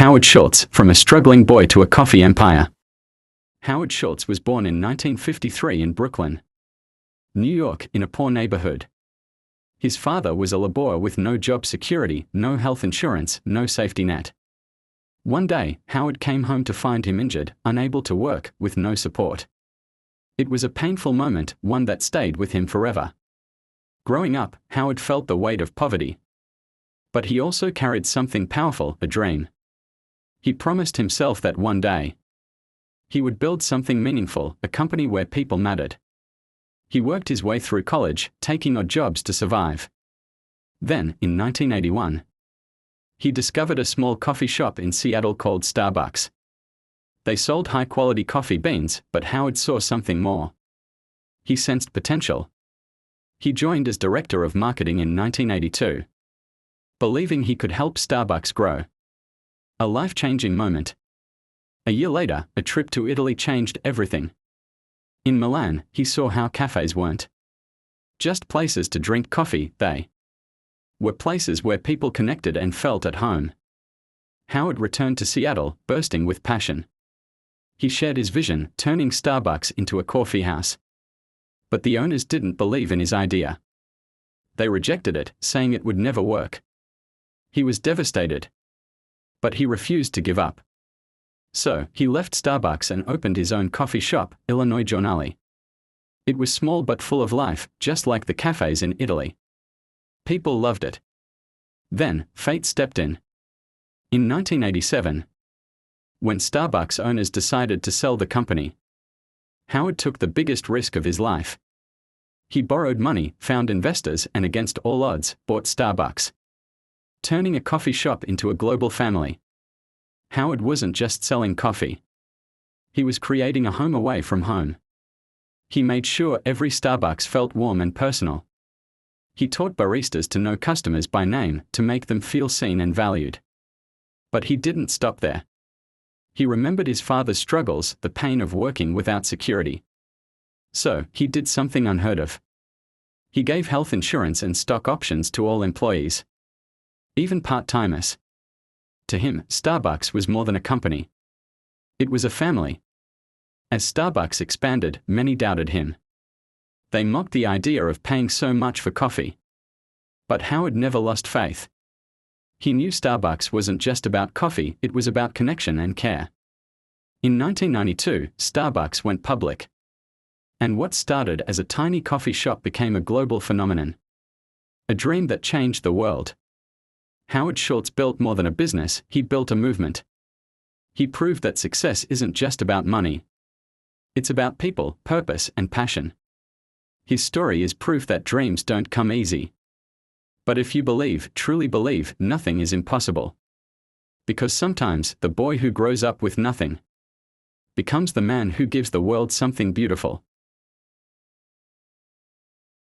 Howard Schultz, from a struggling boy to a coffee empire. Howard Schultz was born in 1953 in Brooklyn, New York, in a poor neighborhood. His father was a laborer with no job security, no health insurance, no safety net. One day, Howard came home to find him injured, unable to work, with no support. It was a painful moment, one that stayed with him forever. Growing up, Howard felt the weight of poverty. But he also carried something powerful, a dream. He promised himself that one day he would build something meaningful, a company where people mattered. He worked his way through college, taking odd jobs to survive. Then, in 1981, he discovered a small coffee shop in Seattle called Starbucks. They sold high-quality coffee beans, but Howard saw something more. He sensed potential. He joined as director of marketing in 1982, believing he could help Starbucks grow. A life-changing moment. A year later, a trip to Italy changed everything. In Milan, he saw how cafes weren't just places to drink coffee, they were places where people connected and felt at home. Howard returned to Seattle, bursting with passion. He shared his vision, turning Starbucks into a coffee house. But the owners didn't believe in his idea. They rejected it, saying it would never work. He was devastated. But he refused to give up. So, he left Starbucks and opened his own coffee shop, Illinois Giornale. It was small but full of life, just like the cafes in Italy. People loved it. Then, fate stepped in. In 1987, when Starbucks owners decided to sell the company, Howard took the biggest risk of his life. He borrowed money, found investors, and against all odds, bought Starbucks, turning a coffee shop into a global family. Howard wasn't just selling coffee. He was creating a home away from home. He made sure every Starbucks felt warm and personal. He taught baristas to know customers by name, to make them feel seen and valued. But he didn't stop there. He remembered his father's struggles, the pain of working without security. So, he did something unheard of. He gave health insurance and stock options to all employees, even part-timers. To him, Starbucks was more than a company. It was a family. As Starbucks expanded, many doubted him. They mocked the idea of paying so much for coffee. But Howard never lost faith. He knew Starbucks wasn't just about coffee, it was about connection and care. In 1992, Starbucks went public. And what started as a tiny coffee shop became a global phenomenon. A dream that changed the world. Howard Schultz built more than a business, he built a movement. He proved that success isn't just about money. It's about people, purpose, and passion. His story is proof that dreams don't come easy. But if you believe, truly believe, nothing is impossible. Because sometimes, the boy who grows up with nothing becomes the man who gives the world something beautiful.